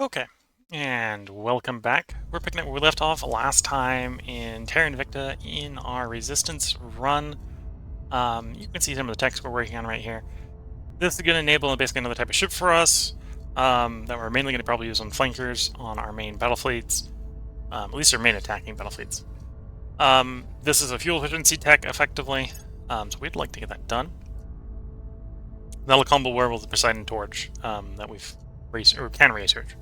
Okay, and welcome back. We're picking up where we left off last time in Terra Invicta in our Resistance run. You can see some of the text we're working on right here. This is going to enable basically another type of ship for us that we're mainly going to probably use on flankers on our main battle fleets, at least our main attacking battle fleets. This is a fuel efficiency tech, effectively, so we'd like to get that done. That'll combo well with the Poseidon Torch that we've can research.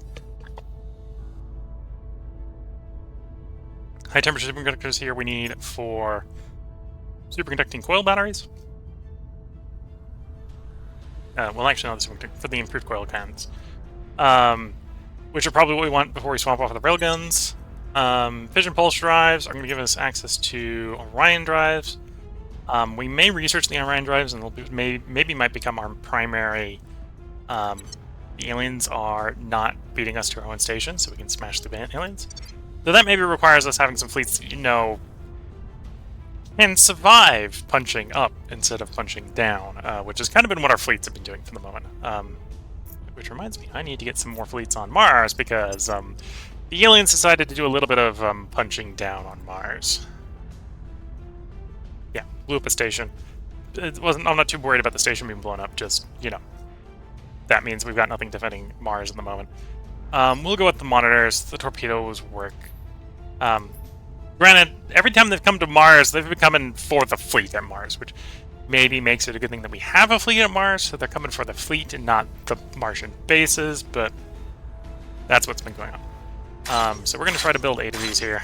High temperature superconductors here we need for superconducting coil batteries. Well, actually, not for the improved coil cannons, which are probably what we want before we swap off the railguns. Fission pulse drives are going to give us access to Orion drives. We may research the Orion drives, and maybe might become our primary. The aliens are not beating us to our own station, so we can smash the aliens. So that maybe requires us having some fleets, can survive punching up instead of punching down, which has kind of been what our fleets have been doing for the moment. Which reminds me, I need to get some more fleets on Mars because the aliens decided to do a little bit of punching down on Mars. Yeah, blew up a station. I'm not too worried about the station being blown up. Just that means we've got nothing defending Mars at the moment. We'll go with the monitors. The torpedoes work. Granted, every time they've come to Mars, they've been coming for the fleet at Mars, which maybe makes it a good thing that we have a fleet at Mars, so they're coming for the fleet and not the Martian bases, but that's what's been going on. So we're going to try to build 8 of these here.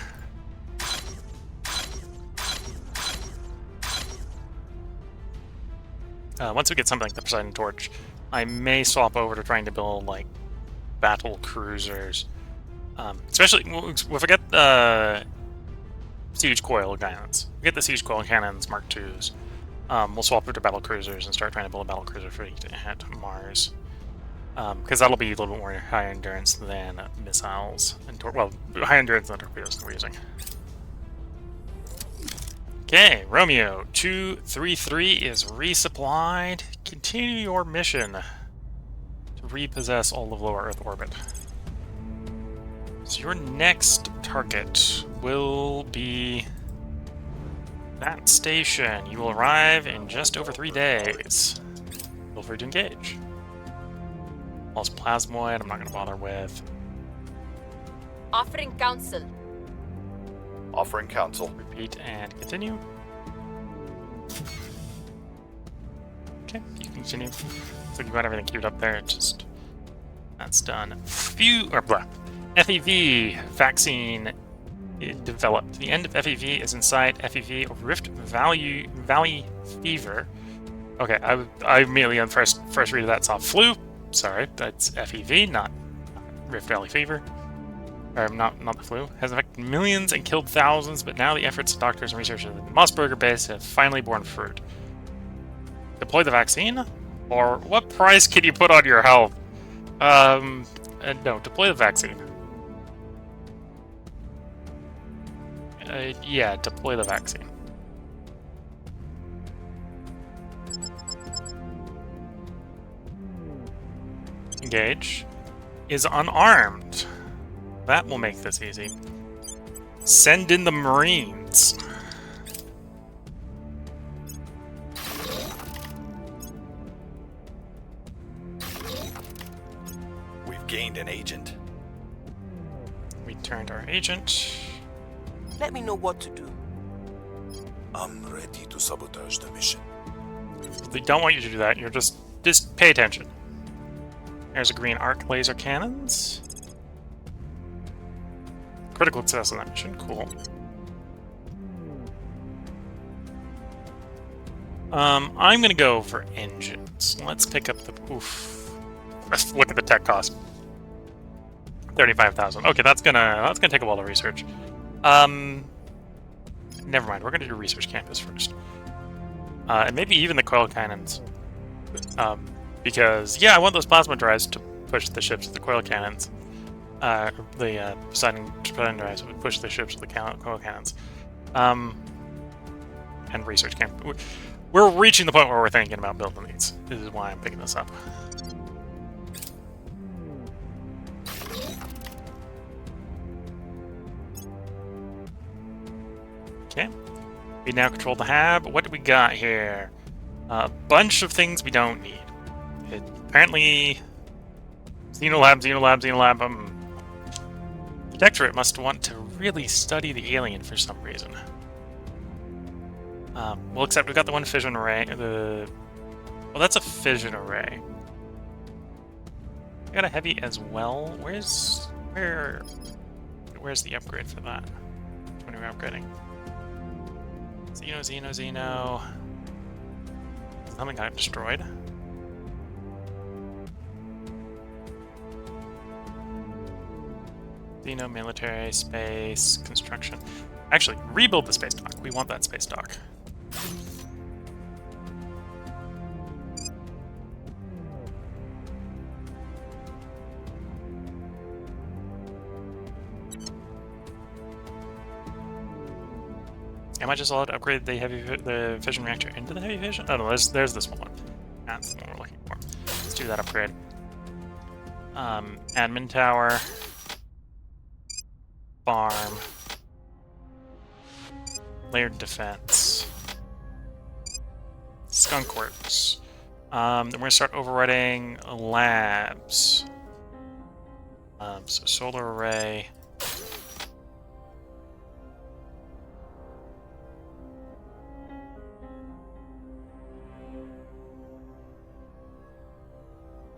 Once we get something like the Poseidon Torch, I may swap over to trying to build, like, battle cruisers. Especially, we'll forget the siege coil cannons. We get the siege coil cannons, Mark IIs. We'll swap over to battle cruisers and start trying to build a battle cruiser fleet at Mars. Because that'll be a little bit more high endurance than missiles. Well, high endurance than torpedoes that we're using. Okay, Romeo 233 is resupplied. Continue your mission to repossess all of lower Earth orbit. So your next target will be that station. You will arrive in just over 3 days. Feel free to engage. Pulse plasmoid, I'm not going to bother with. Offering counsel. Offering counsel. Repeat and continue. Okay, you can continue. So you've got everything queued up there. Just that's done. FEV vaccine developed. The end of FEV is inside FEV of Rift Valley Fever. Okay, I immediately on first read of that saw flu. Sorry, that's FEV, not Rift Valley Fever. Or not the flu. Has affected millions and killed thousands, but now the efforts of doctors and researchers at the Mossberger base have finally borne fruit. Deploy the vaccine? Or what price can you put on your health? No, deploy the vaccine. Yeah, deploy the vaccine. Engage. Is unarmed. That will make this easy. Send in the Marines. We've gained an agent. We turned our agent. Let me know what to do. I'm ready to sabotage the mission. They don't want you to do that. You're just pay attention. There's a green arc laser cannons. Critical success on that mission. Cool. I'm gonna go for engines. Let's pick up the. Oof. Let's look at the tech cost. 35,000. Okay, that's gonna take a while to research. Never mind. We're gonna do research campus first, and maybe even the coil cannons. Because yeah, I want those plasma drives to push the ships with the coil cannons. The Poseidon drives would push the ships with the coil cannons. And research camp. We're reaching the point where we're thinking about building these. This is why I'm picking this up. Okay. We now control the hab. What do we got here? A bunch of things we don't need. Apparently... Xenolab. The Protectorate must want to really study the alien for some reason. Well, except we've got the one fission array. Well, that's a fission array. We got a heavy as well. Where's the upgrade for that? Which one are we upgrading? Xeno. Something got destroyed. Xeno, military, space, construction. Actually, rebuild the space dock. We want that space dock. Am I just allowed to upgrade the fission reactor into the heavy fission? Oh no, there's this one. That's the one we're looking for. Let's do that upgrade. Admin tower. Farm. Layered defense. Skunk works. Then we're gonna start overriding labs. So solar array.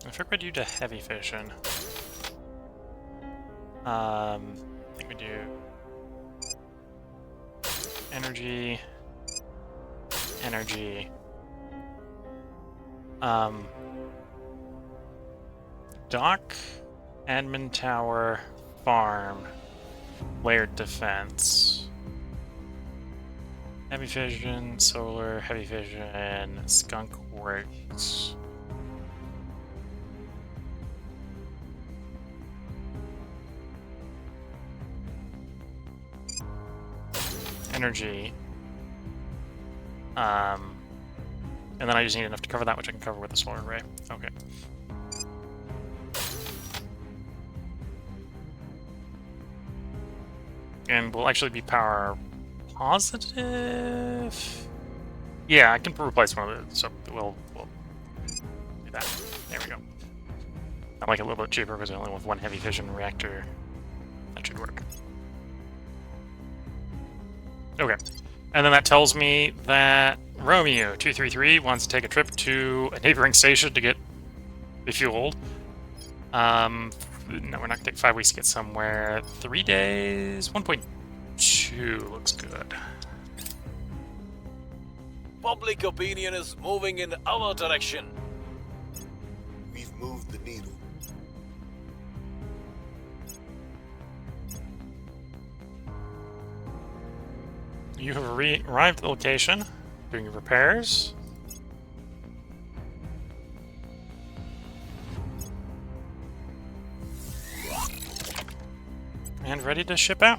I think we do to heavy fission. I think we do energy. Dock, admin tower, farm, layered defense. Heavy fission, solar, heavy fission, skunk works. Energy. And then I just need enough to cover that, which I can cover with the solar array. Okay. And we'll actually be power positive. Yeah, I can replace one of those, so we'll do that. There we go. I like it a little bit cheaper because I only have one heavy fission reactor. That should work. Okay. And then that tells me that Romeo 233 wants to take a trip to a neighboring station to get refueled. No, we're not gonna take 5 weeks to get somewhere. 3 days, 1.2 looks good. Public opinion is moving in our direction. We've moved the needle. You have arrived at the location, doing your repairs. And ready to ship out.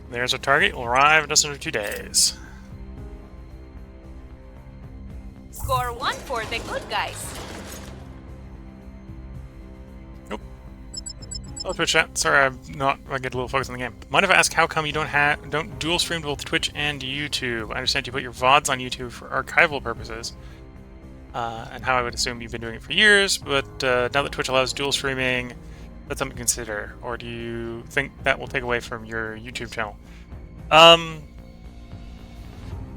There's our target. Will arrive in just under 2 days. Score 1 for the good guys. Oh, Twitch chat. Sorry, I get a little focused on the game. Mind if I ask how come you don't dual stream to both Twitch and YouTube? I understand you put your VODs on YouTube for archival purposes, and how I would assume you've been doing it for years. But now that Twitch allows dual streaming, that's something to consider. Or do you think that will take away from your YouTube channel?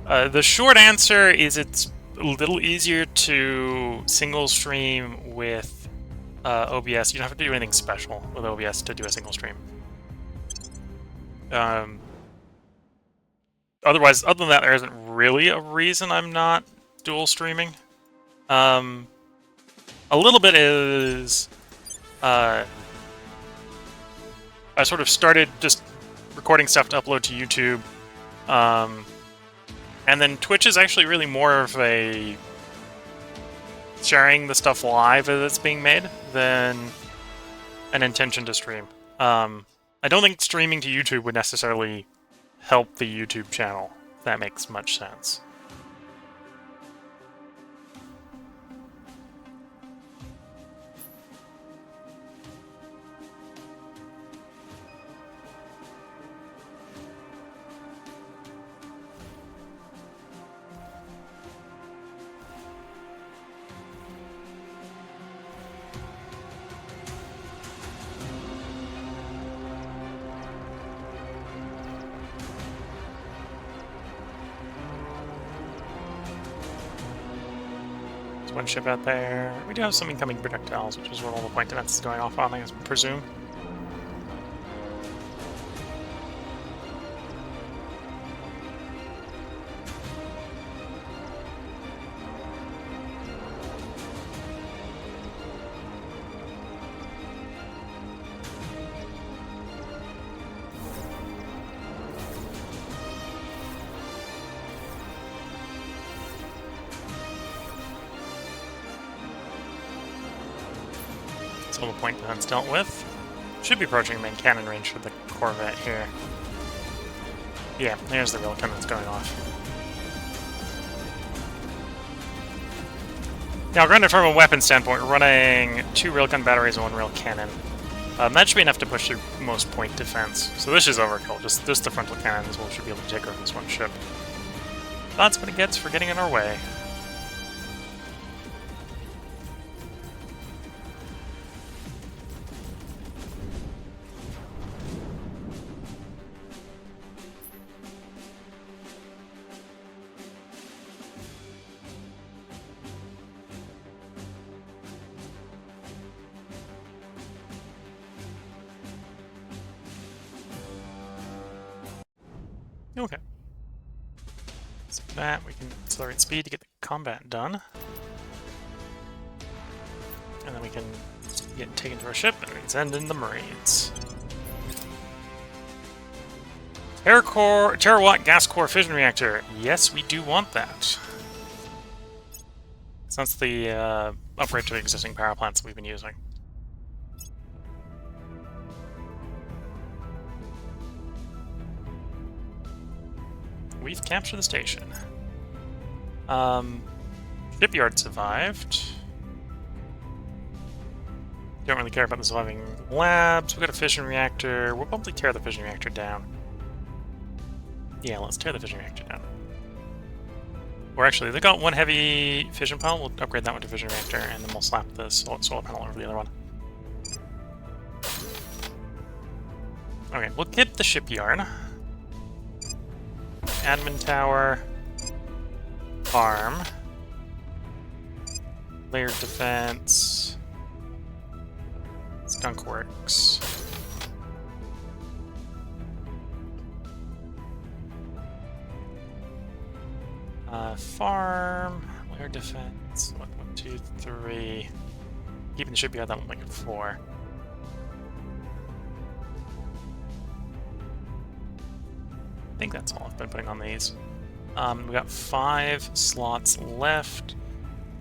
The short answer is it's a little easier to single stream with OBS. You don't have to do anything special with OBS to do a single stream. Otherwise, other than that, there isn't really a reason I'm not dual streaming. A little bit is I sort of started just recording stuff to upload to YouTube, and then Twitch is actually really more of a sharing the stuff live as it's being made than an intention to stream. I don't think streaming to YouTube would necessarily help the YouTube channel, if that makes much sense. one ship out there. We do have some incoming projectiles, which is what all the point defense is going off on, I presume. All the point defense dealt with. Should be approaching main cannon range for the Corvette here. Yeah, there's the real cannon that's going off. Now, granted, from a weapon standpoint, we're running 2 railgun batteries and 1 rail cannon. That should be enough to push through most point defense. So this is overkill. Just the frontal cannon is what we should be able to take over this one ship. That's what it gets for getting in our way. Okay. So that we can accelerate speed to get the combat done. And then we can get taken to our ship and we can send in the Marines. Terawatt gas core fission reactor. Yes, we do want that. So that's the upgrade to existing power plants that we've been using. We've captured the station. Shipyard survived. Don't really care about the surviving labs. We've got a fission reactor. We'll probably tear the fission reactor down. Yeah, let's tear the fission reactor down. Or actually, they got 1 heavy fission pile. We'll upgrade that one to fission reactor, and then we'll slap the solar panel over the other one. Okay, we'll keep the shipyard. Admin tower, farm, layered defense, skunk works. Farm, layered defense, 1, 2, 3. Keeping the shipyard, that one make it 4. I think that's all I've been putting on these. We got 5 slots left.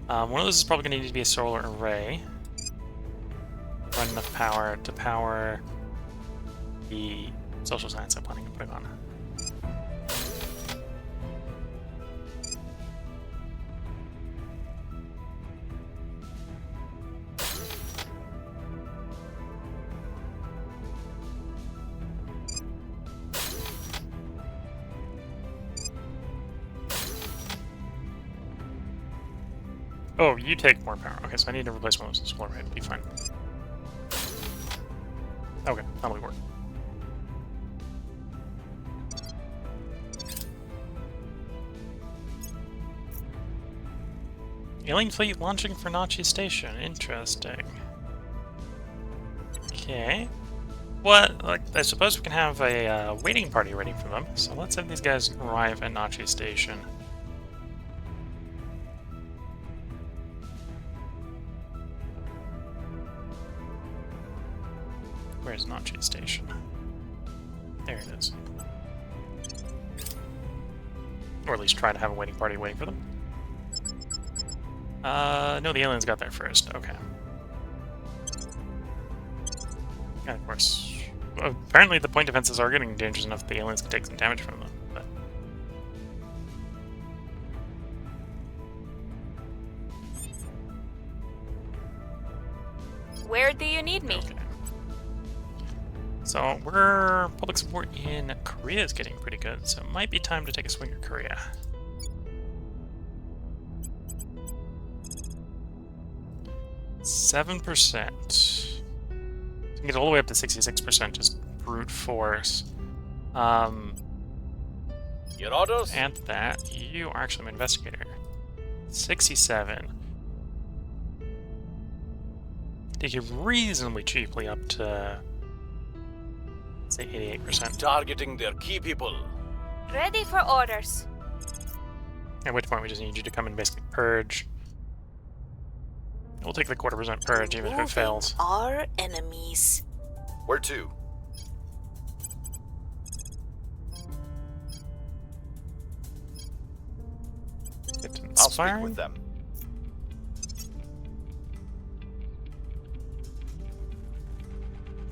One of those is probably going to need to be a solar array. Run enough power to power the social science I'm planning on putting on. Oh, you take more power. Okay, so I need to replace one of those solar array. It'll be fine. Okay, that'll work. Alien fleet launching for Nachi Station. Interesting. Okay. What? Like, I suppose we can have a waiting party ready for them. So let's have these guys arrive at Nachi Station. Where's Nachi Station? There it is. Or at least try to have a waiting party waiting for them. No, the aliens got there first. Okay. And of course, apparently the point defenses are getting dangerous enough that the aliens can take some damage from them. But Where do you need me? okay. So we're public support in Korea is getting pretty good, so it might be time to take a swing at Korea. %. You can get all the way up to 66%, just brute force. Your orders? And that, you are actually an investigator. 67. take you reasonably cheaply up to, say, 88%. Targeting their key people. Ready for orders. At which point we just need you to come and basically purge. We'll take the 0.25% purge even if it Removing fails. our enemies. Where to? It's I'll speak inspiring. with them.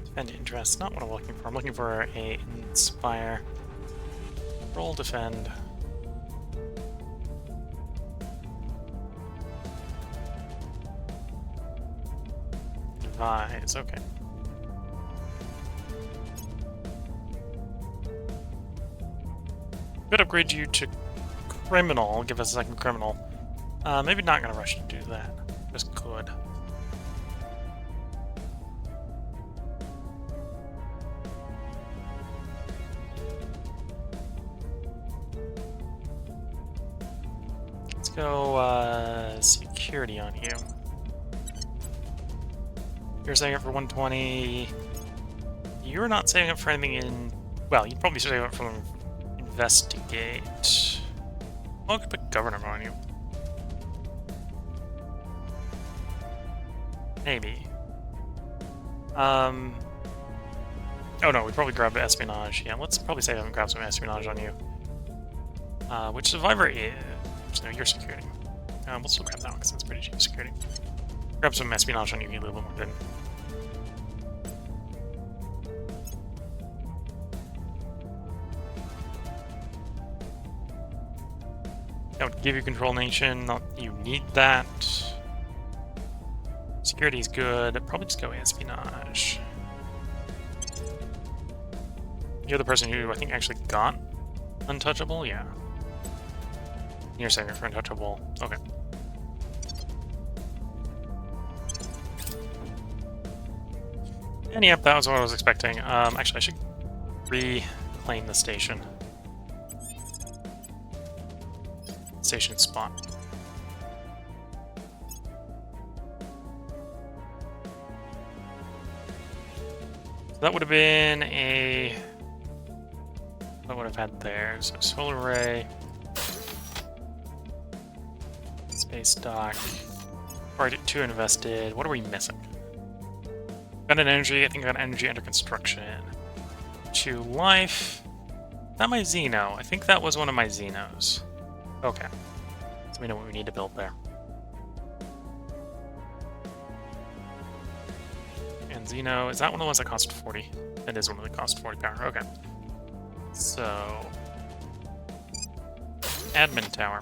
Defend interest, not what I'm looking for. I'm looking for a inspire. Roll defend. Advise, okay. Could upgrade you to criminal, give us a second criminal. Maybe not gonna rush to do that. Just could. Let's go security on you. You're saving it for 120. You're not saving up for anything in... Well, you'd probably save up from investigate. Well, I could put governor on you. Maybe. Oh no, we probably grab espionage. Yeah, let's probably save up and grab some espionage on you. Which survivor is... No, you're security. We'll still grab that one because it's pretty cheap security. Grab some espionage on you, you a little bit more good. That would give you control nation, not you need that. Security is good, probably just go espionage. You're the person who I think actually got untouchable, yeah. You're saving it for untouchable, okay. And yep, that was what I was expecting. Actually I should reclaim the station. Station spot. So that would have been a... What would have had there? So solar array, space dock. Already 2 invested. What are we missing? Got an energy. I think I got energy under construction. 2 life. Is that my Xeno? I think that was one of my Xenos. Okay. So we know what we need to build there. And Xeno, is that one of the ones that cost 40? It is one of the cost 40 power. Okay. So... Admin tower.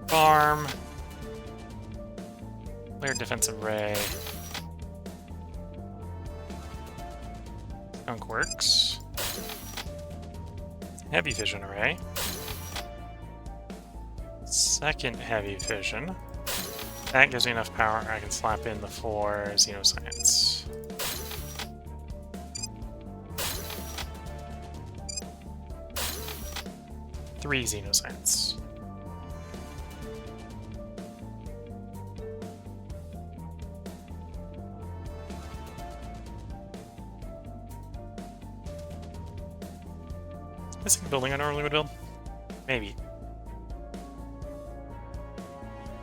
Farm. Layered defensive array. Skunk works. Heavy vision array. Second heavy vision. That gives me enough power. I can slap in the 4 xenoscience. Three xenoscience. Is this a building I normally would build? Maybe.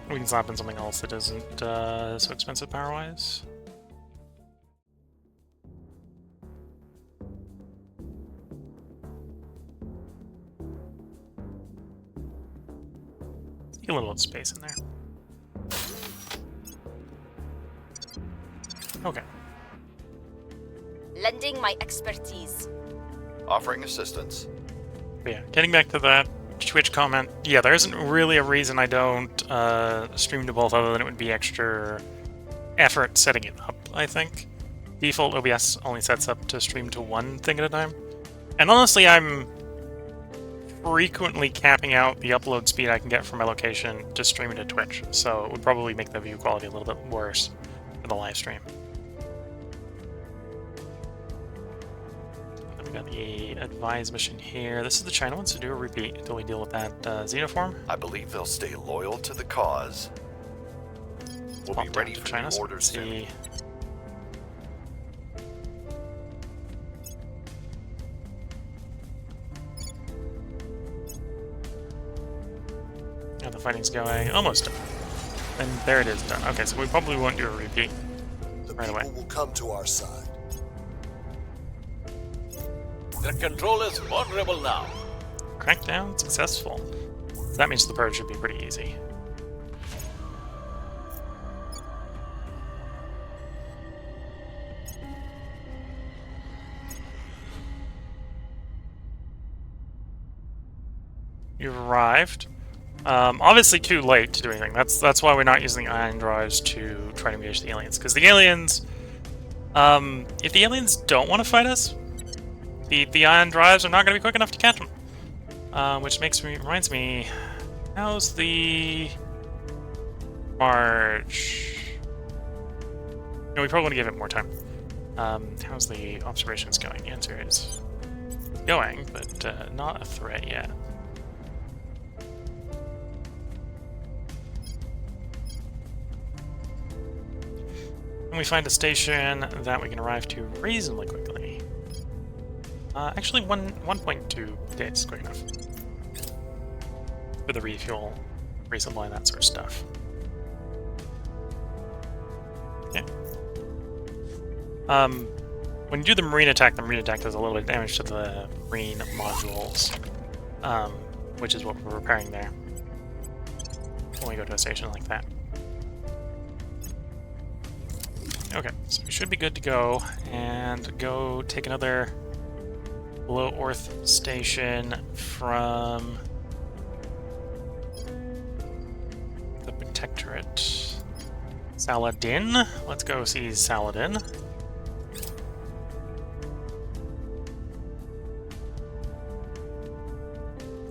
We can slap in something else that isn't so expensive power-wise. Take a little bit of space in there. Okay. Lending my expertise. Offering assistance. But yeah, getting back to that Twitch comment, yeah, there isn't really a reason I don't stream to both other than it would be extra effort setting it up, I think. Default OBS only sets up to stream to one thing at a time. And honestly, I'm frequently capping out the upload speed I can get from my location to stream it to Twitch, so it would probably make the view quality a little bit worse for the live stream. Then we got the advise mission here. This is the China one, so do a repeat until we deal with that xenoform. I believe they'll stay loyal to the cause. We'll Pop be down ready to for China, new so orders let's see. How the fighting's going. Almost done. And there it is done. Okay, so we probably won't do a repeat The right people away. will come to our side. The control is vulnerable now. Crackdown successful. So that means the purge should be pretty easy. You've arrived. Obviously too late to do anything. That's why we're not using the ion drives to try to engage the aliens. Because the aliens, if the aliens don't want to fight us, the ion drives are not going to be quick enough to catch them. Which reminds me, how's the march? No, we probably want to give it more time. How's the observations going? The answer is going, but not a threat yet. And we find a station that we can arrive to reasonably quickly. Actually, 1.2 days is quick enough for the refuel, resupply, that sort of stuff. Okay. When you do the marine attack does a little bit of damage to the marine modules, which is what we're repairing there when we go to a station like that. Okay, so we should be good to go, and go take another below Earth station from the Protectorate. Saladin. Let's go see Saladin.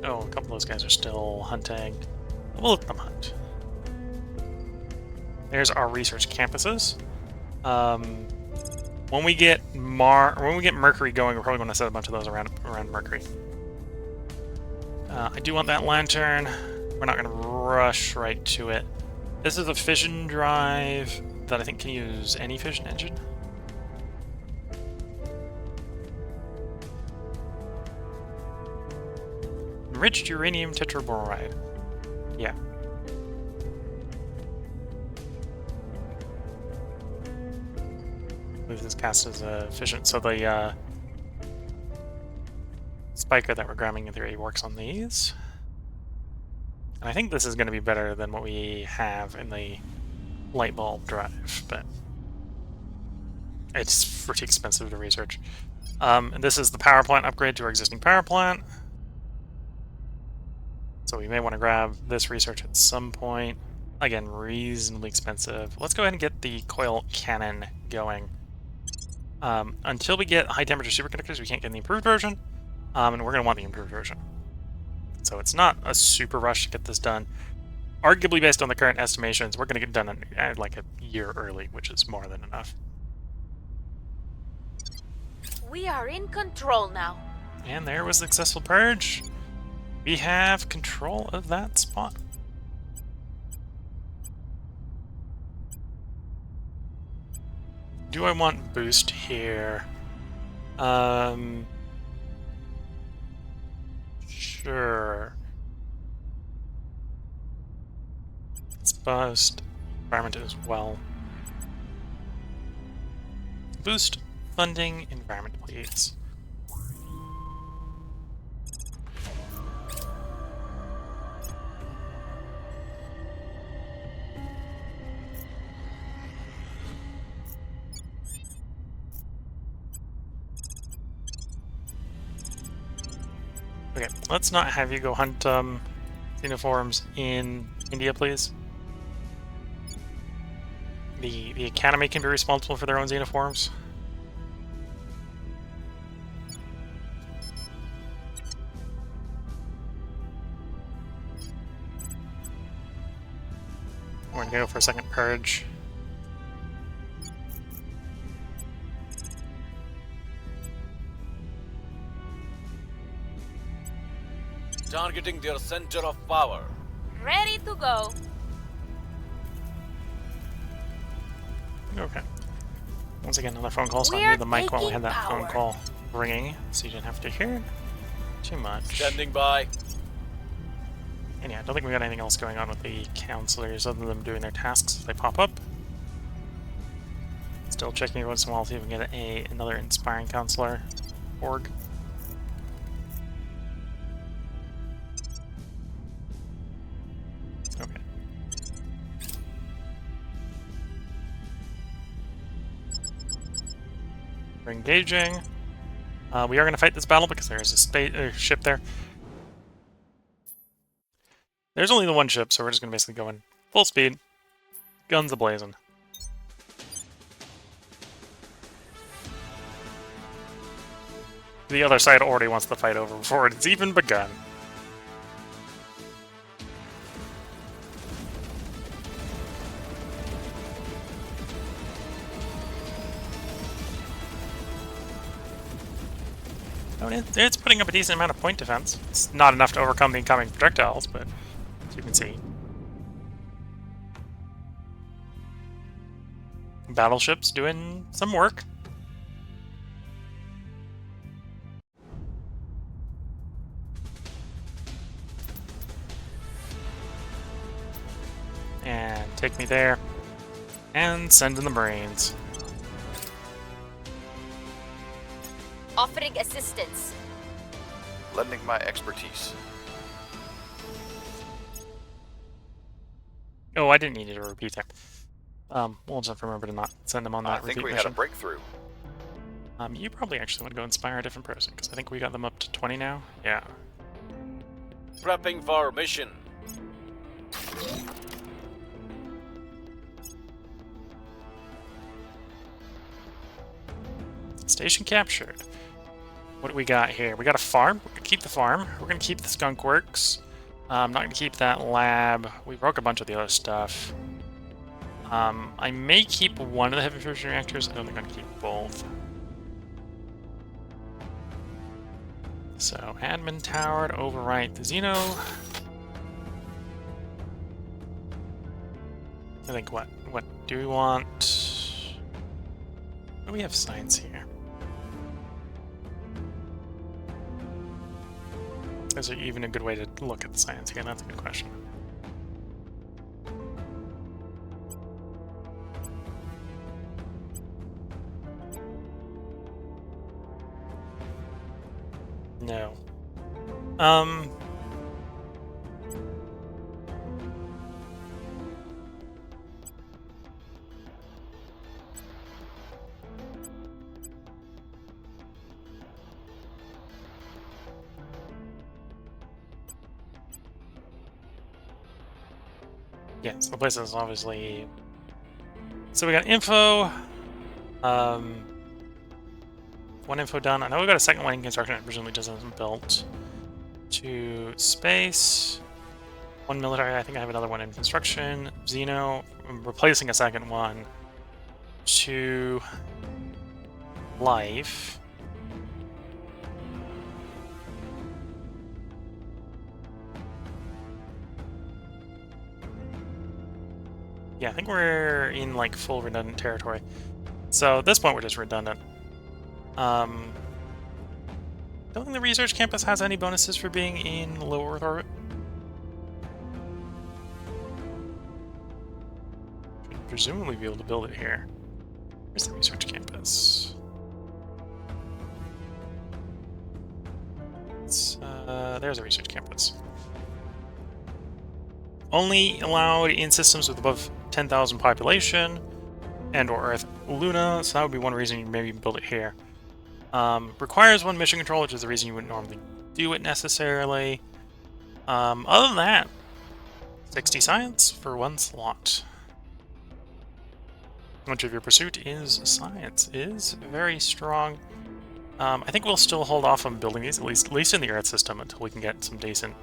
Oh, a couple of those guys are still hunting. We'll let them hunt. There's our research campuses. When we get Mercury going, we're probably going to set a bunch of those around Mercury. I do want that lantern. We're not going to rush right to it. This is a fission drive that I think can use any fission engine. Enriched uranium tetraboride. Yeah. I believe this cast is efficient. So the spiker that we're grabbing in theory works on these. And I think this is going to be better than what we have in the light bulb drive, but it's pretty expensive to research. And this is the power plant upgrade to our existing power plant. So we may want to grab this research at some point. Again, reasonably expensive. Let's go ahead and get the coil cannon going. Until we get high temperature superconductors, we can't get the improved version, and we're going to want the improved version. So it's not a super rush to get this done. Arguably, based on the current estimations, we're going to get done in like a year early, which is more than enough. We are in control now. And there was the successful purge. We have control of that spot. Do I want boost here? Sure. Let's boost environment as well. Boost funding environment, please. Okay, let's not have you go hunt xenoforms in India, please. The Academy can be responsible for their own xenoforms. We're gonna go for a second purge. Targeting their center of power. Ready to go. Okay. Once again, another phone call, so I We're muted the mic while we taking had that phone power. call ringing, so you didn't have to hear it too much. Standing by. And yeah, I don't think we got anything else going on with the counselors other than them doing their tasks as they pop up. Still checking every once in a while to see if we can get another inspiring counselor org. Okay. We're engaging. We are going to fight this battle because there is a ship there. There's only the one ship, so we're just going to basically go in full speed, guns a-blazing. The other side already wants the fight over before it's even begun. I mean, it's putting up a decent amount of point defense. It's not enough to overcome the incoming projectiles, but as you can see. Battleships doing some work. And take me there. And send in the Marines. Offering assistance. Lending my expertise. Oh, I didn't need you to repeat that. We'll just have to remember to not send them on that I think repeat we mission. had a breakthrough. You probably actually want to go inspire a different person, because I think we got them up to 20 now. Yeah. Prepping for mission. Station captured. What do we got here? We got a farm. We're gonna keep the farm. We're gonna keep the skunk works. I'm not gonna keep that lab. We broke a bunch of the other stuff. I may keep one of the heavy fusion reactors. I don't think I'm gonna keep both. So, admin tower to overwrite the Xeno. I think what do we want? What do we have science here? Is there even a good way to look at the science again? That's a good question. No. Yeah, so the place is obviously... So we got info. One info done. I know we got a second one in construction. It presumably just isn't built. To space. One military. I think I have another one in construction. Xeno. I'm replacing a second one. To life. Yeah, I think we're in like full redundant territory. So at this point we're just redundant. Don't think the research campus has any bonuses for being in low Earth orbit. Should presumably be able to build it here. Where's the research campus? There's a research campus. Only allowed in systems with above 10,000 population and or Earth Luna, so that would be one reason you maybe build it here. Requires one mission control, which is the reason you wouldn't normally do it necessarily. Other than that, 60 science for one slot. How much of your pursuit is science? Is very strong. I think we'll still hold off on building these, at least in the Earth system, until we can get some decent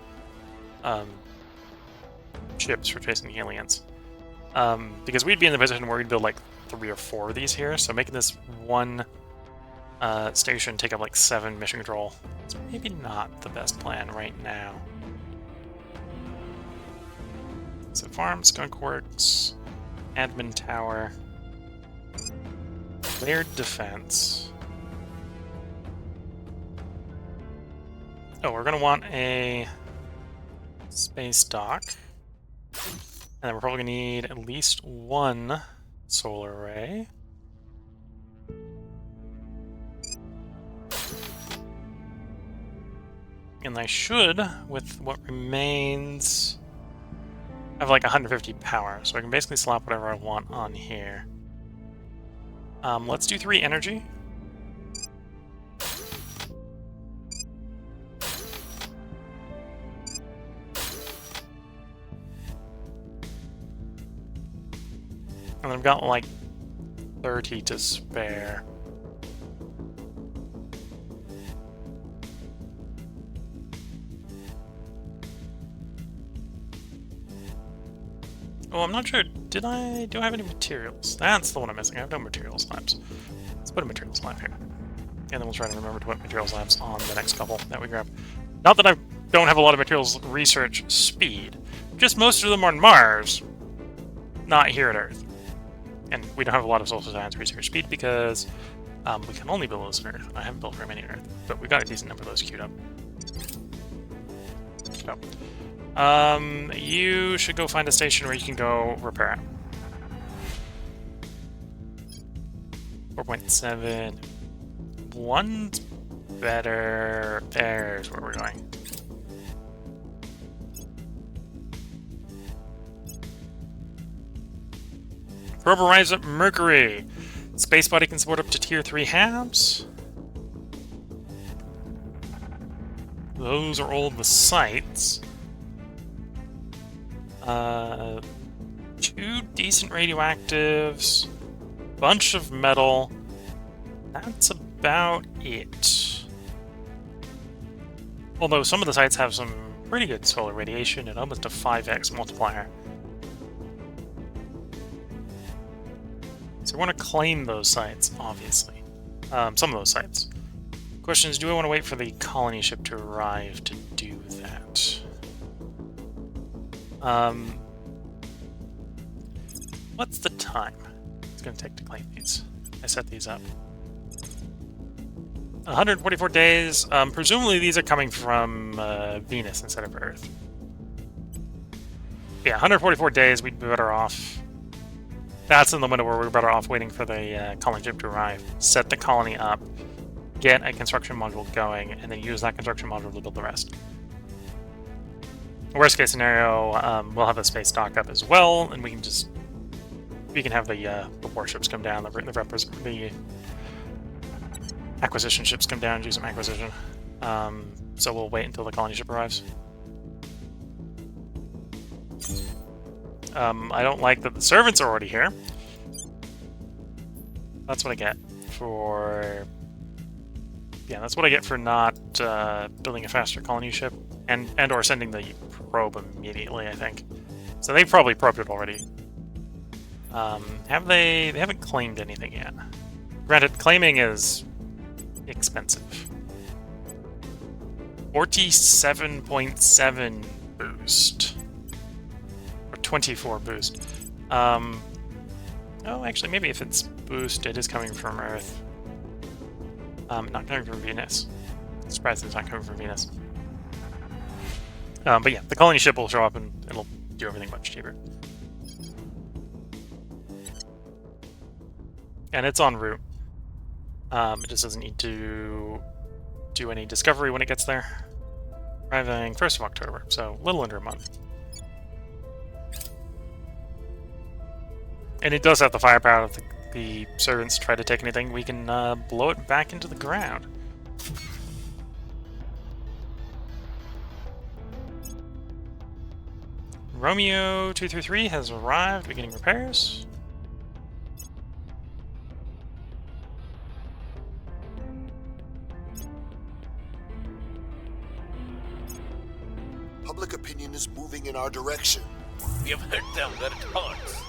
ships for chasing the aliens. Because we'd be in the position where we'd build like 3 or 4 of these here, so making this one station take up like 7 mission control is maybe not the best plan right now. So farm, skunk works, admin tower. layered defense. Oh, we're going to want a space dock. And then we're probably going to need at least one solar array. And I should, with what remains, have like 150 power. So I can basically slap whatever I want on here. Let's do 3 energy. And I've got like 30 to spare. Oh, I'm not sure. Do I have any materials? That's the one I'm missing. I have no materials labs. Let's put a materials lab here. And then we'll try to remember to put materials labs on the next couple that we grab. Not that I don't have a lot of materials research speed. Just most of them are on Mars, not here at Earth. And we don't have a lot of social science research speed because we can only build those on Earth. I haven't built very many on Earth, but we got a decent number of those queued up. So, you should go find a station where you can go repair it. 4.7. One's better. There's where we're going. Probe arrives at Mercury. Space body can support up to tier 3 halves. Those are all the sites. 2 decent radioactives, bunch of metal. That's about it. Although some of the sites have some pretty good solar radiation and almost a 5x multiplier. So we want to claim those sites, obviously. Some of those sites. Question is, do I want to wait for the colony ship to arrive to do that? What's the time it's going to take to claim these? I set these up. 144 days. Presumably these are coming from Venus instead of Earth. Yeah, 144 days, we'd be better off. That's in the window where we're better off waiting for the colony ship to arrive. Set the colony up, get a construction module going, and then use that construction module to build the rest. Worst case scenario, we'll have a space dock up as well, and we can have the warships come down, the acquisition ships come down and do some acquisition. So we'll wait until the colony ship arrives. I don't like that the servants are already here. That's what I get for... Yeah, that's what I get for not building a faster colony ship and or sending the probe immediately, I think. So they've probably probed it already. Have they? They haven't claimed anything yet. Granted, claiming is expensive. 47.7 boost. 24 boost. Oh, actually, maybe if it's boost, it is coming from Earth. Not coming from Venus. Surprised it's not coming from Venus. But yeah, the colony ship will show up and it'll do everything much cheaper. And it's en route. It just doesn't need to do any discovery when it gets there. Arriving 1st of October, so a little under a month. And it does have the firepower if the servants try to take anything. We can blow it back into the ground. Romeo 233 has arrived, beginning repairs. Public opinion is moving in our direction. We have hurt them their taunts.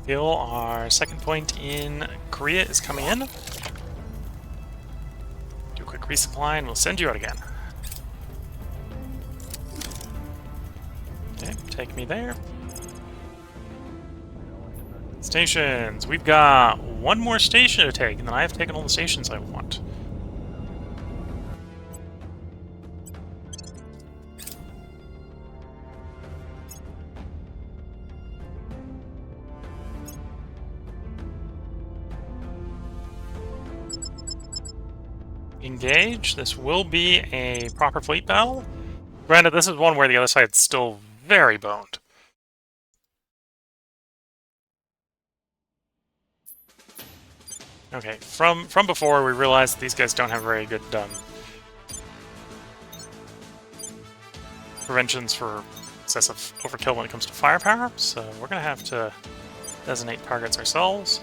Feel our second point in Korea is coming in. Do a quick resupply and we'll send you out again. Okay, take me there. Stations. We've got one more station to take, and then I have taken all the stations I want. Engage. This will be a proper fleet battle. Granted, this is one where the other side's still very boned. Okay, from before, we realized that these guys don't have very good preventions for excessive overkill when it comes to firepower, so we're going to have to designate targets ourselves.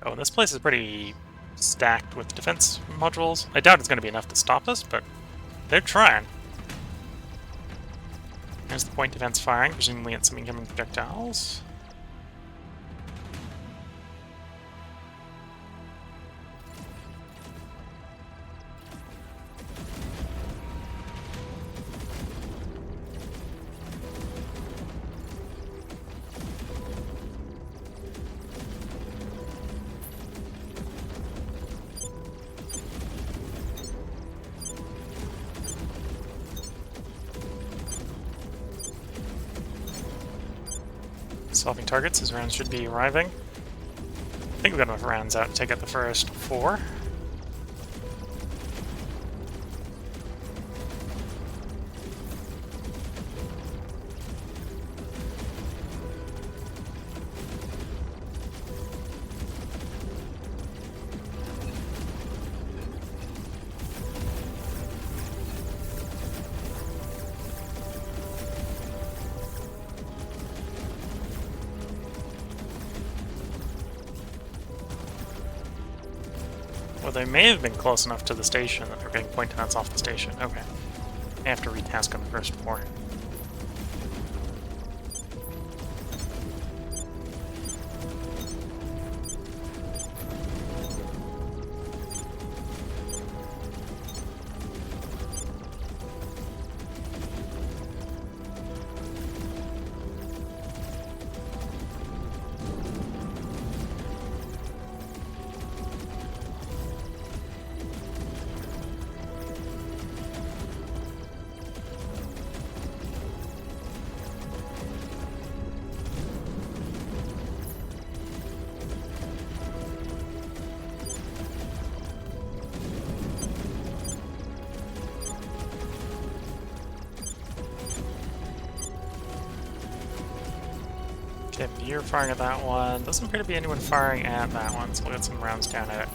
Oh, and this place is pretty stacked with defense modules. I doubt it's going to be enough to stop us, but they're trying. There's the point defense firing, presumably at some incoming projectiles. Solving targets, his rounds should be arriving. I think we've got enough rounds out to take out the first 4. Well, they may have been close enough to the station that they're getting point defense off the station. Okay. I have to retask on the first 4. Okay, you're firing at that one. Doesn't appear to be anyone firing at that one, so we'll get some rounds down at it.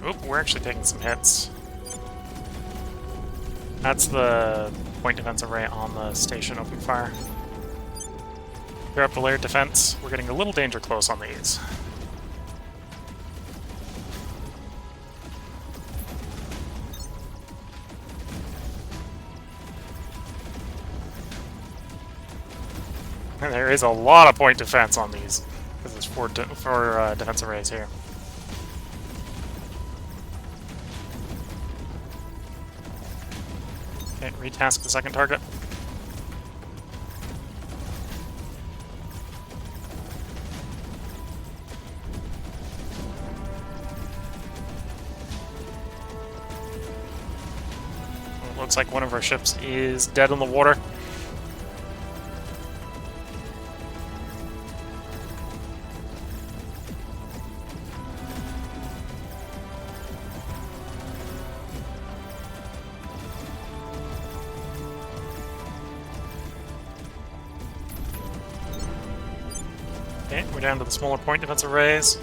Oop, we're actually taking some hits. That's the point defense array on the station opening fire. Clear up the layered defense. We're getting a little danger close on these. There is a lot of point defense on these, because there's 4 defense arrays here. Okay, retask the second target. Well, it looks like one of our ships is dead in the water. Okay, we're down to the smaller point defense arrays.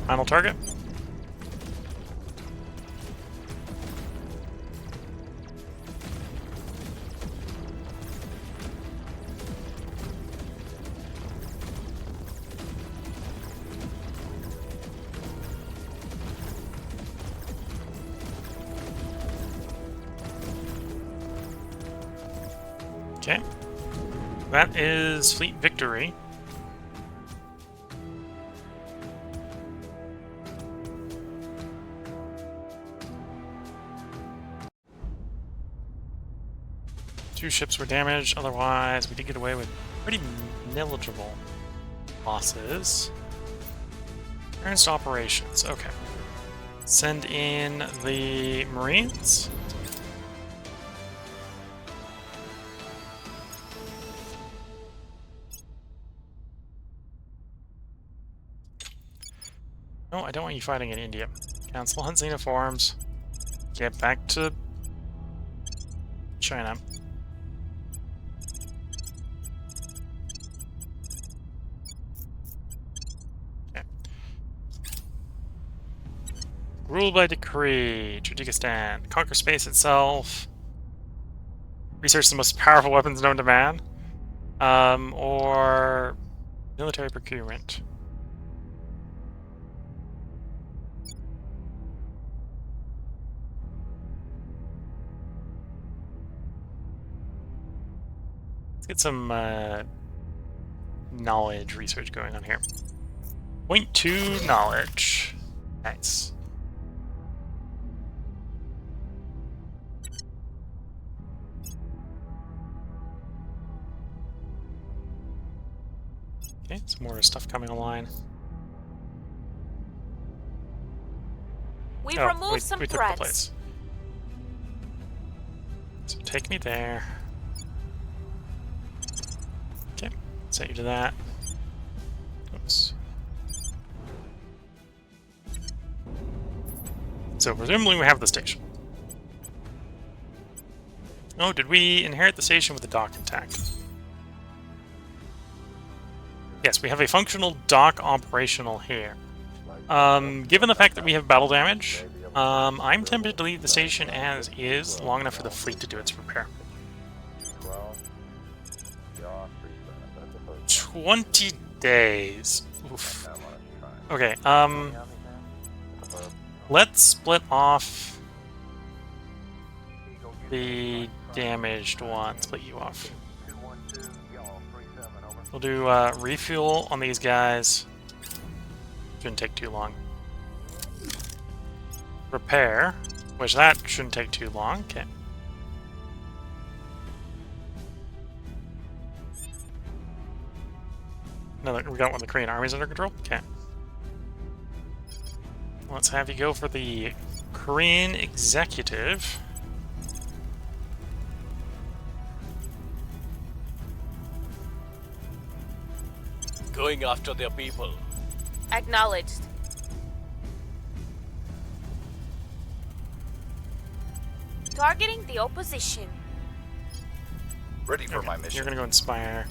Final target. Okay. That is Fleet Victory. Two ships were damaged, otherwise we did get away with pretty negligible losses. Advanced operations, okay. Send in the Marines. No, I don't want you fighting in India. Cancel Hunt uniforms. Get back to China. Okay. Rule by decree. Tajikistan. Conquer space itself. Research the most powerful weapons known to man. Or military procurement. Let's get some knowledge research going on here. Point 2 knowledge. Nice. Okay, some more stuff coming online. We've Oh, removed some we took the threats. place. So take me there. Okay, set you to that. Oops. So presumably we have the station. Oh, did we inherit the station with the dock intact? Yes, we have a functional dock operational here. Given the fact that we have battle damage, I'm tempted to leave the station as is, long enough for the fleet to do its repair. 20 days. Oof. Okay, let's split off the damaged one. Split you off. We'll do refuel on these guys. Shouldn't take too long. Repair, which that shouldn't take too long. Okay. Another, we got one of the Korean armies under control. Okay. Let's have you go for the Korean executive. Going after their people. Acknowledged. Targeting the opposition. Ready for Okay, my mission. You're gonna go inspire.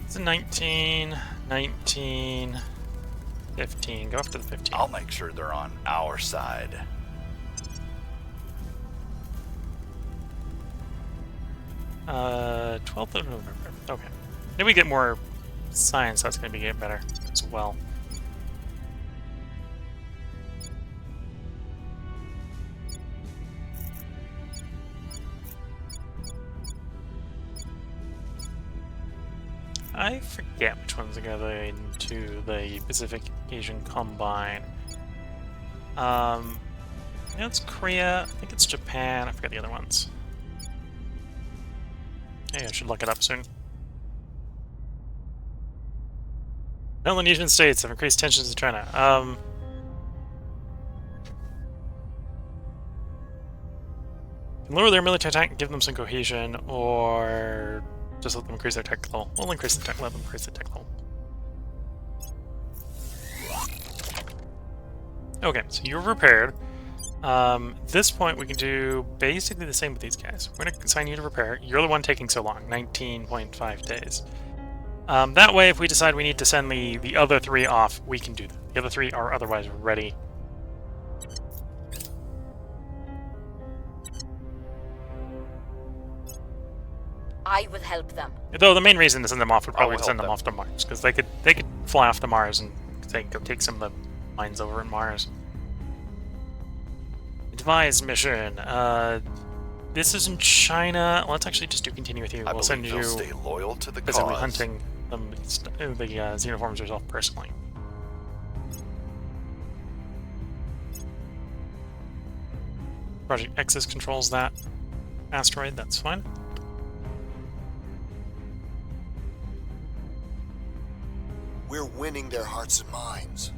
It's a 19, 19, 15. Go after the 15. I'll make sure they're on our side. Uh, 12th of November. Okay. Then we get more science, that's gonna be getting better as well. I forget which ones are going to the Pacific Asian Combine. I know it's Korea, I think it's Japan, I forget the other ones. Hey, I should look it up soon. Melanesian states have increased tensions in China. Can lower their military attack and give them some cohesion, or just let them increase their tech level. We'll increase the tech level, increase the tech level. Okay, so you're repaired. At this point, we can do basically the same with these guys. We're going to assign you to repair. You're the one taking so long, 19.5 days. That way, if we decide we need to send the other three off, we can do that. The other three are otherwise ready. I will help them. Though the main reason to send them off would probably will send help them them. off to Mars, because they could fly off to Mars and they can go take some of the mines over at Mars. Advise mission. This is in China. Let's actually just do continue with you. I We'll believe send they'll you stay loyal to the basically cause. hunting the xenoforms yourself personally. Project Exus controls that asteroid. That's fine. We're winning their hearts and minds.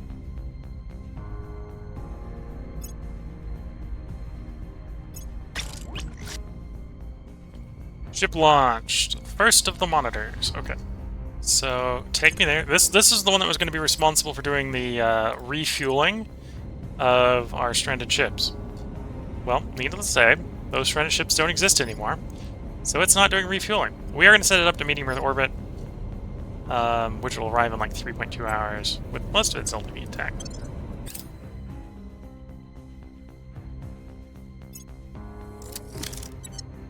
Ship launched. First of the monitors. Okay. So take me there. This is the one that was going to be responsible for doing the refueling of our stranded ships. Well, needless to say, those stranded ships don't exist anymore, so it's not doing refueling. We are going to set it up to medium Earth orbit, which will arrive in like 3.2 hours, with most of it still to be intact.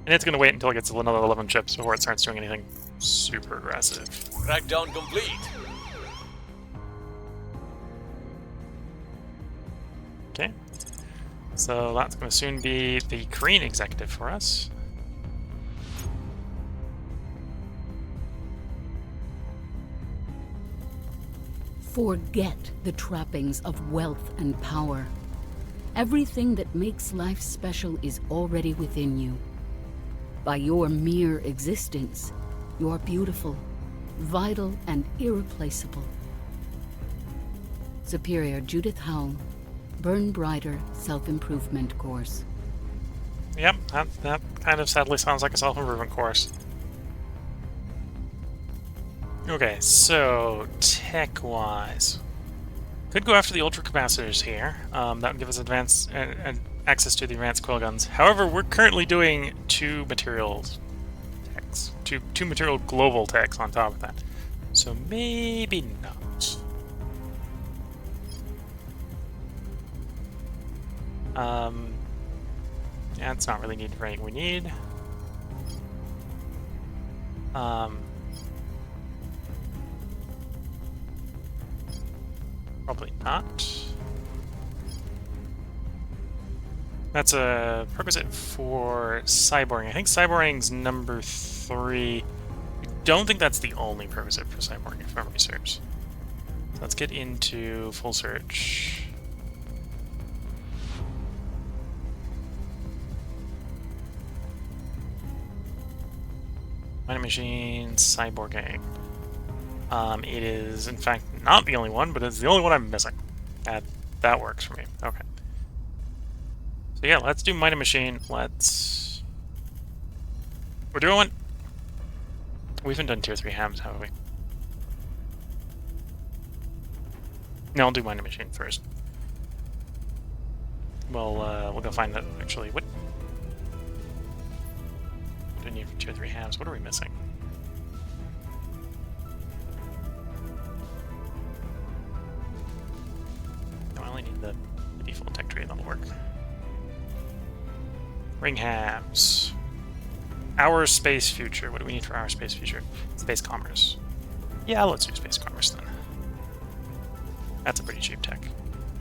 And it's going to wait until it gets to another 11 ships before it starts doing anything super aggressive. Crackdown complete. Okay. So that's going to soon be the Korean executive for us. Forget the trappings of wealth and power. Everything that makes life special is already within you. By your mere existence, you're beautiful, vital, and irreplaceable. Superior Judith Howell, Burn Brighter Self-Improvement Course. Yep, that kind of sadly sounds like a self-improvement course. Okay, so tech-wise, could go after the ultra capacitors here. That would give us advanced access to the advanced coil guns. However, we're currently doing two materials techs, two material global techs on top of that. So maybe not. Yeah, it's not really needed for anything we need. Probably not. That's a prerequisite for cyborging. I think cyborging's number 3. I don't think that's the only prerequisite for cyborging, if memory serves. So let's get into full search. Mining machine, cyborging. It is, in fact, not the only one, but it's the only one I'm missing. That works for me. Okay. So yeah, let's do mining machine. We're doing... We haven't done tier 3 hams, have we? No, I'll do mining machine first. We'll go find that, actually. What do we need for tier 3 hams? What are we missing? No, I only need the default tech tree, that'll work. Ring hams. Our space future. What do we need for our space future? Space commerce. Yeah, let's do space commerce then. That's a pretty cheap tech,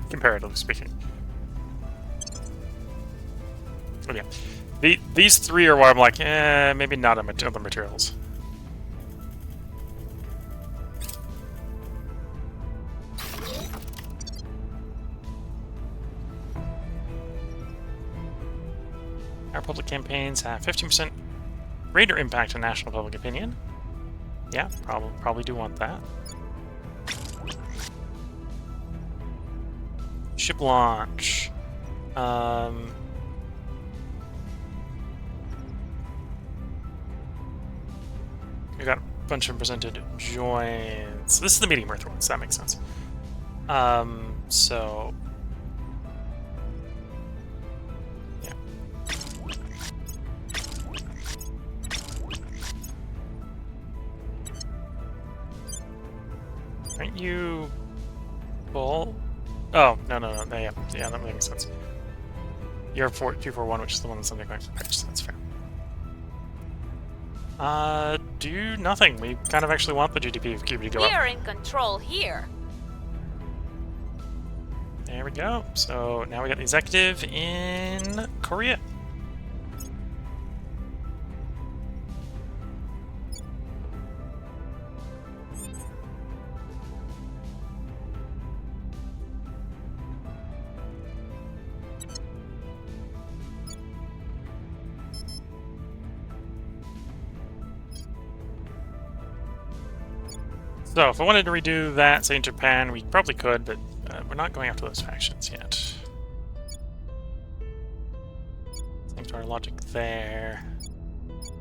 comparatively speaking. Oh yeah. These three are where I'm like, maybe not other materials. Our public campaigns have 15% greater impact on national public opinion. Yeah, probably do want that. Ship launch. We got a bunch of presented joins. This is the medium Earth ones, that makes sense. So yeah. Aren't you full? Oh, no. Yeah, that makes sense. You're 241, which is the one that's under going for purchase, that's fair. Do nothing. We kind of actually want the GDP of Cuba to go We up. are in control here. There we go. So now we got the executive in Korea. So, if I wanted to redo that, say in Japan, we probably could, but we're not going after those factions yet. Same sort of logic there.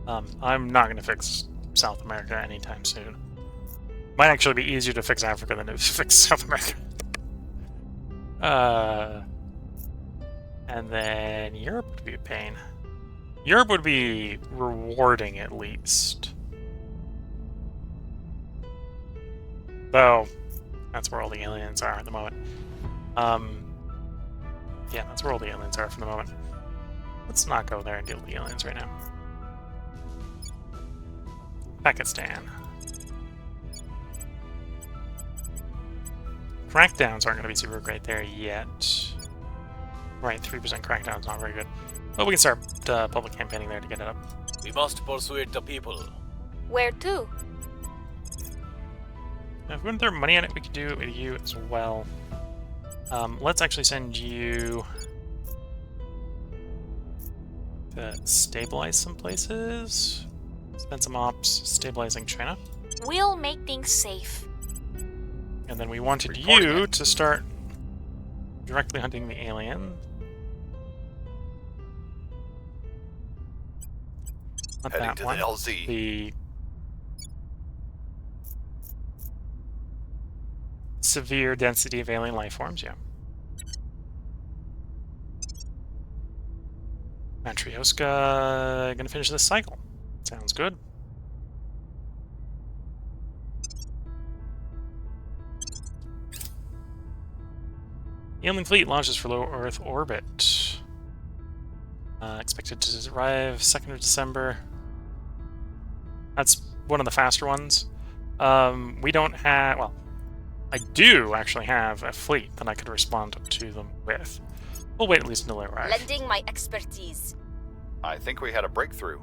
I'm not going to fix South America anytime soon. Might actually be easier to fix Africa than to fix South America. And then Europe would be a pain. Europe would be rewarding, at least. Though, that's where all the aliens are at the moment. Yeah, that's where all the aliens are for the moment. Let's not go there and deal with the aliens right now. Pakistan. Crackdowns aren't going to be super great there yet. Right, 3% crackdown's not very good. But we can start public campaigning there to get it up. We must persuade the people. Where to? Now, if we want to throw money at it, we could do it with you as well. Let's actually send you to stabilize some places. Spend some ops stabilizing China. We'll make things safe. And then we wanted you to start directly hunting the alien. Not Heading that to one. the LZ. The severe density of alien life forms, yeah. Matryoshka gonna finish this cycle. Sounds good. The alien fleet launches for low Earth orbit. Expected to arrive 2nd of December. That's one of the faster ones. We don't have... Well, I do actually have a fleet that I could respond to them with. We'll wait at least until they arrive. Lending my expertise. I think we had a breakthrough.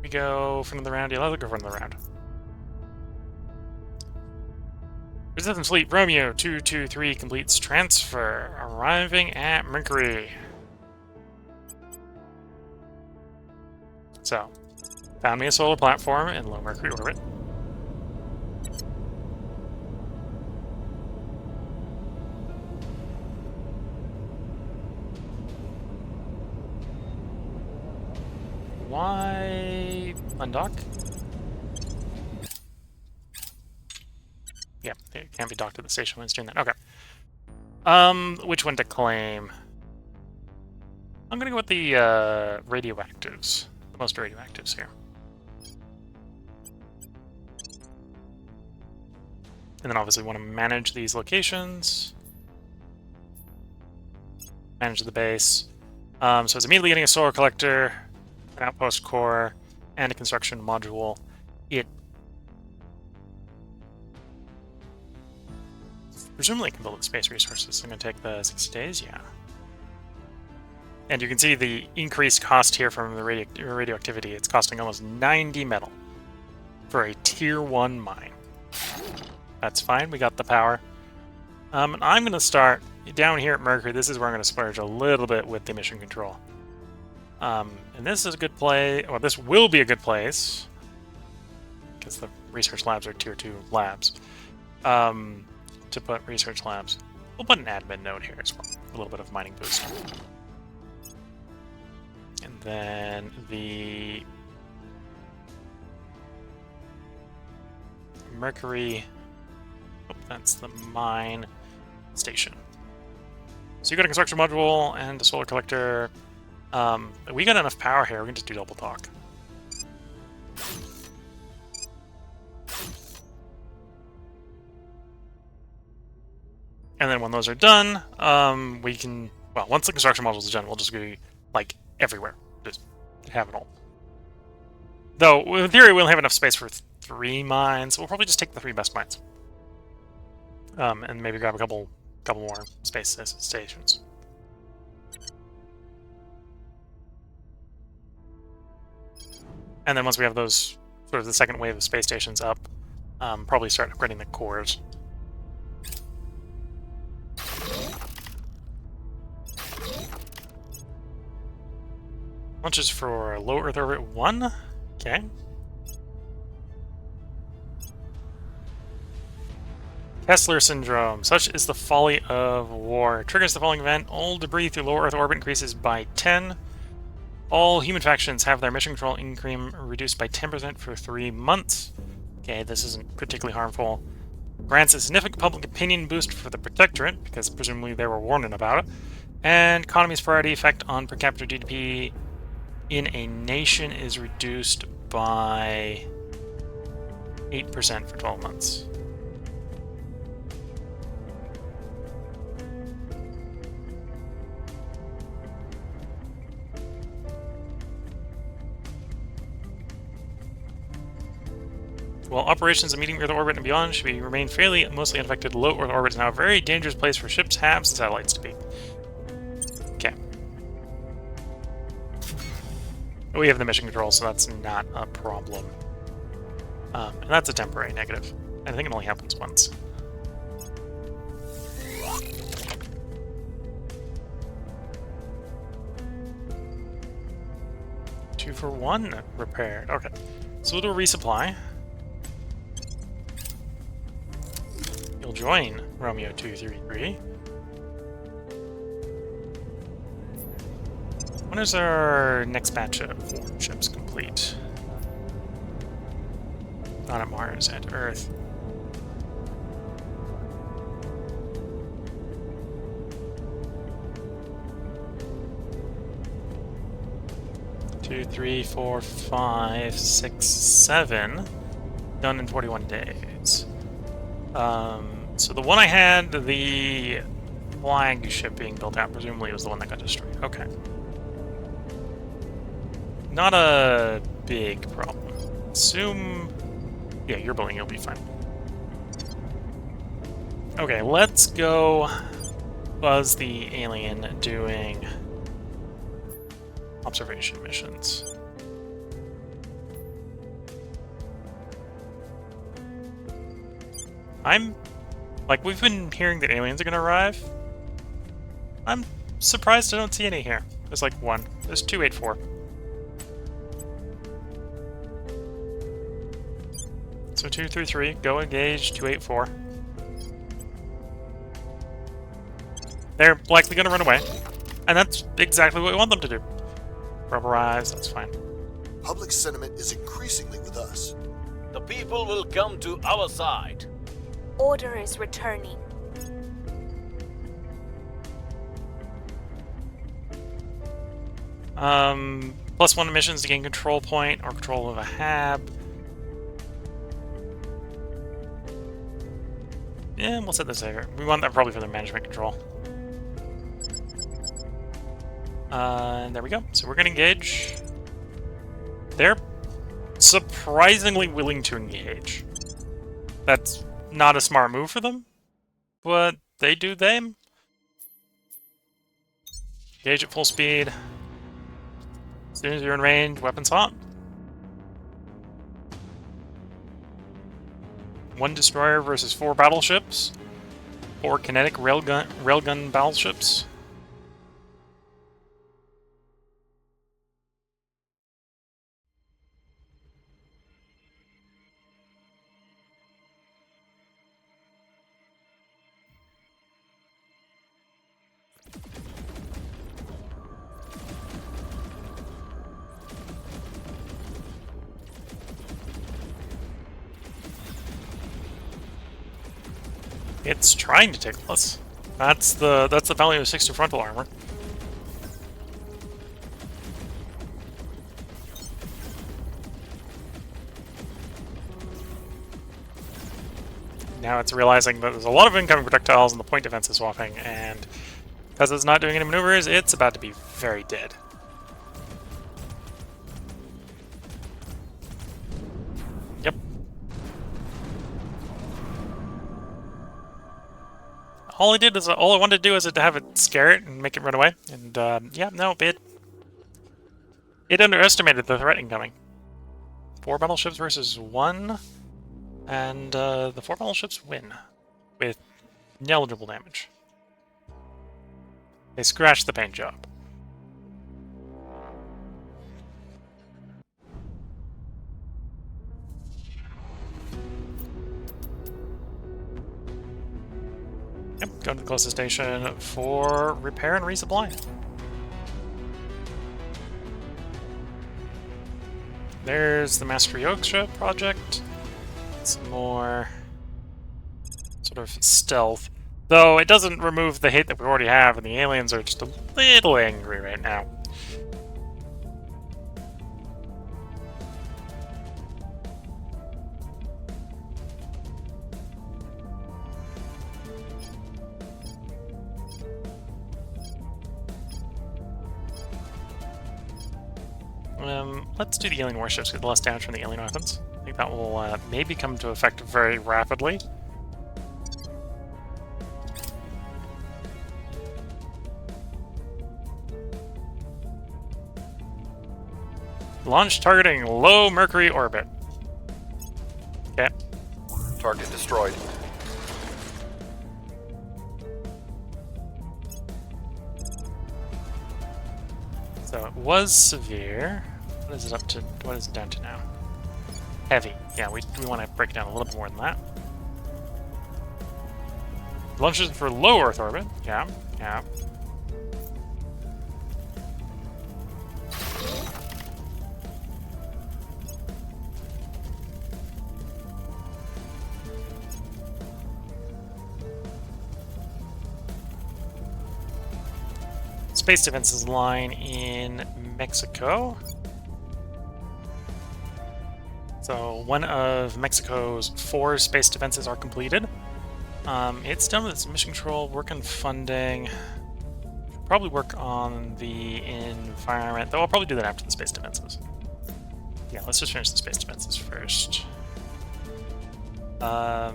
We go for another round. Yeah, let's go for another round. Resistance Fleet Romeo 223 completes transfer, arriving at Mercury. So, found me a solar platform in low Mercury orbit. Why undock? Yeah, it can't be docked to the station when it's doing that. Okay. Which one to claim? I'm gonna go with the radioactives. The most radioactives here. And then obviously want to manage these locations. Manage the base. So it's immediately getting a solar collector, an outpost core, and a construction module. It presumably can build its space resources. It's going to take the 60 days, yeah. And you can see the increased cost here from the radioactivity. It's costing almost 90 metal for a tier 1 mine. That's fine, we got the power. And I'm going to start down here at Mercury. This is where I'm going to splurge a little bit with the mission control. And this is a good play. Well, this will be a good place because the research labs are tier 2 labs. To put research labs, we'll put an admin node here as well. A little bit of mining boost. And then the Mercury, oh, that's the mine station. So you got a construction module and a solar collector. We got enough power here, we can just do double talk. And then when those are done, we can, well, once the construction modules are done, we'll just be, like, everywhere. Just have it all. Though, in theory, we'll have enough space for 3 mines, so we'll probably just take the 3 best mines. And maybe grab a couple more space stations. And then once we have those, sort of the second wave of space stations up, probably start upgrading the cores. Launches for low Earth orbit 1. Okay. Kessler Syndrome. Such is the folly of war. Triggers the following event. All debris through low Earth orbit increases by 10. All human factions have their mission control increment reduced by 10% for 3 months. Okay, this isn't particularly harmful. Grants a significant public opinion boost for the Protectorate, because presumably they were warning about it. And economy's priority effect on per capita GDP in a nation is reduced by 8% for 12 months. While operations in medium Earth orbit and beyond should remain fairly mostly unaffected, low Earth orbit is now a very dangerous place for ships, halves, and satellites to be. Okay. We have the mission control, so that's not a problem. And that's a temporary negative. I think it only happens once. Two for one repaired. Okay. So we'll do a resupply. You'll join Romeo 233. When is our next batch of 4 ships complete? Not at Mars, at Earth. Two, 3, 4, 5, 6, 7. Done in 41 days. So the one I had, the flagship being built out, presumably was the one that got destroyed. Okay. Not a big problem. Assume... Yeah, you're building, you'll be fine. Okay, let's go buzz the alien doing observation missions. Like, we've been hearing that aliens are gonna arrive. I'm surprised I don't see any here. There's like one. There's 284. So 233, go engage 284. They're likely gonna run away. And that's exactly what we want them to do. Rubberize, that's fine. Public sentiment is increasingly with us. The people will come to our side. Order is returning. +1 missions to gain control point or control of a hab. Yeah, we'll set this over. We want that probably for the management control. And there we go. So we're gonna engage. They're surprisingly willing to engage. That's not a smart move for them, but they do them. Engage at full speed. As soon as you're in range, weapons hot. 1 destroyer versus 4 battleships. 4 kinetic railgun battleships. It's trying to tickle us. That's the value of 60 frontal armor. Now it's realizing that there's a lot of incoming projectiles and the point defense is swapping, and because it's not doing any maneuvers, it's about to be very dead. Yep. All I wanted to do is to have it scare it and make it run away. And yeah, no, it underestimated the threat incoming. 4 battleships versus 1, and the 4 battleships win with negligible damage. They scratched the paint job. Yep, go to the closest station for repair and resupply. There's the Master Yoksha project. Some more sort of stealth. Though it doesn't remove the hate that we already have, and the aliens are just a little angry right now. Let's do the alien warships with less damage from the alien weapons. I think that will maybe come into effect very rapidly. Launch targeting low Mercury orbit. Okay. Target destroyed. So it was severe. What is it up to? What is it down to now? Heavy. Yeah, we want to break it down a little bit more than that. Launches for low Earth orbit. Yeah, yeah. Space defenses line in Mexico. So one of Mexico's 4 space defenses are completed. It's done with its mission control, work on funding. Probably work on the environment, though I'll probably do that after the space defenses. Yeah, let's just finish the space defenses first. Oh,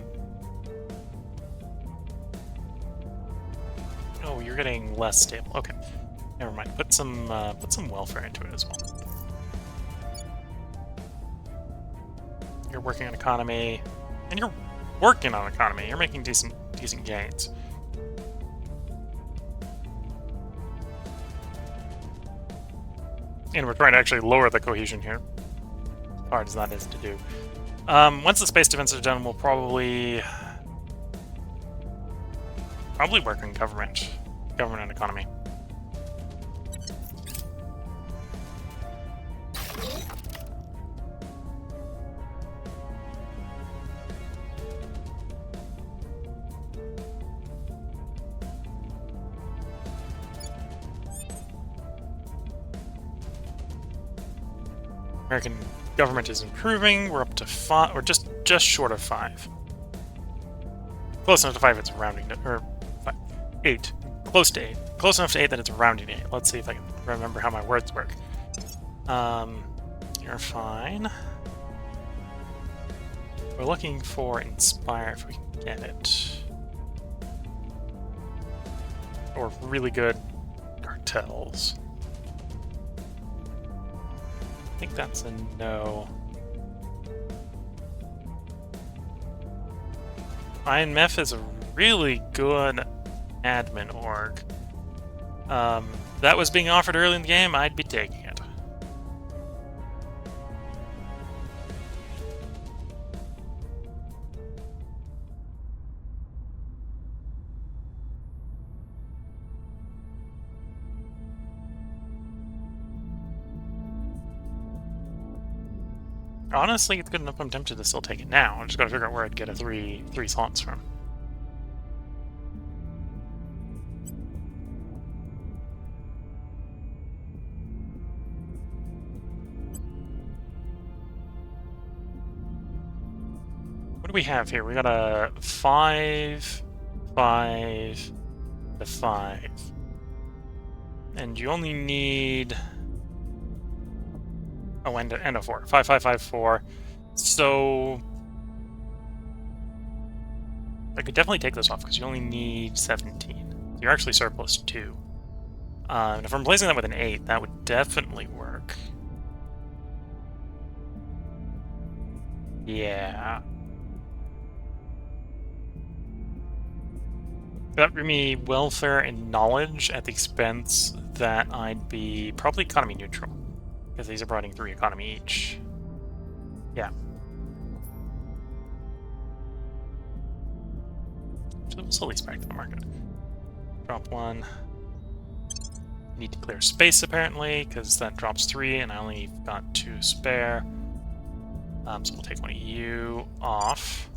you're getting less stable. Okay, never mind. Put some welfare into it as well. You're working on economy, and you're working on economy. You're making decent gains. And we're trying to actually lower the cohesion here. As hard as that is to do. Once the space defenses are done, we'll probably work on government and economy. American government is improving. We're up to 5. We're just short of 5. Close enough to 5. It's rounding to, or 5, 8. Close to 8. Close enough to 8 that it's rounding to 8. Let's see if I can remember how my words work. You're fine. We're looking for Inspire if we can get it. Or really good cartels. I think that's a no. INMEF is a really good admin org. That was being offered early in the game, I'd be taking it. Honestly, it's good enough I'm tempted to still take it now. I just gotta figure out where I'd get a three slots from. What do we have here? We got a 5, 5, to 5. And you only need... Oh, and a 4. 5, 5, 5, 4. So... I could definitely take this off, because you only need 17. You're actually surplus 2. And if I'm replacing that with an 8, that would definitely work. Yeah. That would be welfare and knowledge at the expense that I'd be probably economy neutral. Because these are providing 3 economy each. Yeah. So we'll lease back to the market. Drop 1. Need to clear space apparently, because that drops 3 and I only got 2 spare. So we'll take one of you off.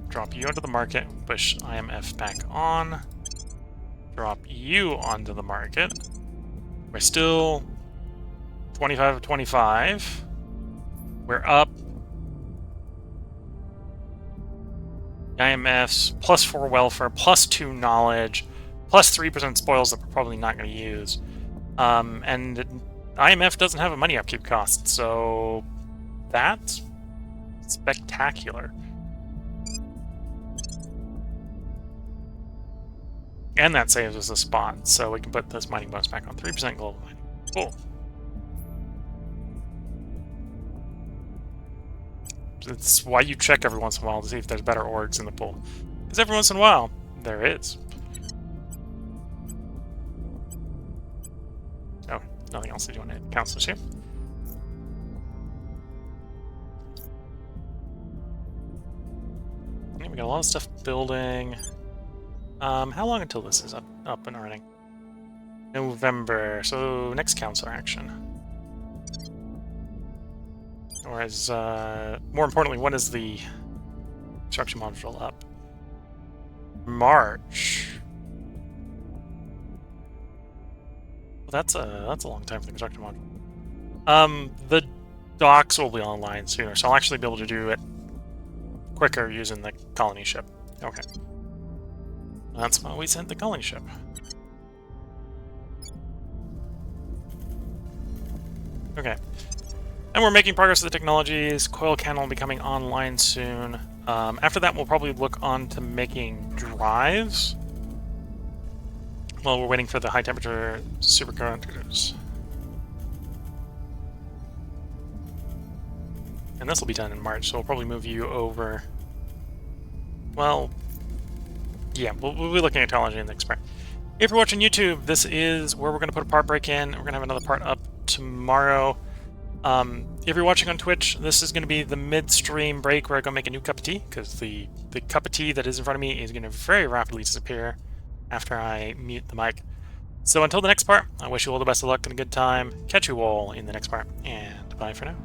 Drop you onto the market, push IMF back on. Drop you onto the market. We're still 25 of 25. We're up. IMFs, plus 4 welfare, plus 2 knowledge, plus 3% spoils that we're probably not going to use. And IMF doesn't have a money upkeep cost, so that's spectacular. And that saves us a spot, so we can put this mining bonus back on 3% global mining. Cool. That's why you check every once in a while to see if there's better orgs in the pool. Because every once in a while, there is. Oh, nothing else to do on it. Counselors here. Yeah, we got a lot of stuff building. How long until this is up and running? November, so next council action. Or as, more importantly, when is the construction module up? March. Well, that's a long time for the construction module. The docks will be online sooner, so I'll actually be able to do it quicker using the colony ship. Okay. That's why we sent the colony ship. Okay. And we're making progress with the technologies. Coil cannon will be coming online soon. After that, we'll probably look on to making drives. Well, we're waiting for the high-temperature superconductors. And this will be done in March, so we'll probably move you over. Well, yeah, we'll be looking at technology in the next part. If you're watching YouTube, this is where we're going to put a part break in. We're going to have another part up tomorrow. If you're watching on Twitch, this is going to be the midstream break where I go make a new cup of tea, because the cup of tea that is in front of me is going to very rapidly disappear after I mute the mic. So until the next part, I wish you all the best of luck and a good time. Catch you all in the next part, and bye for now.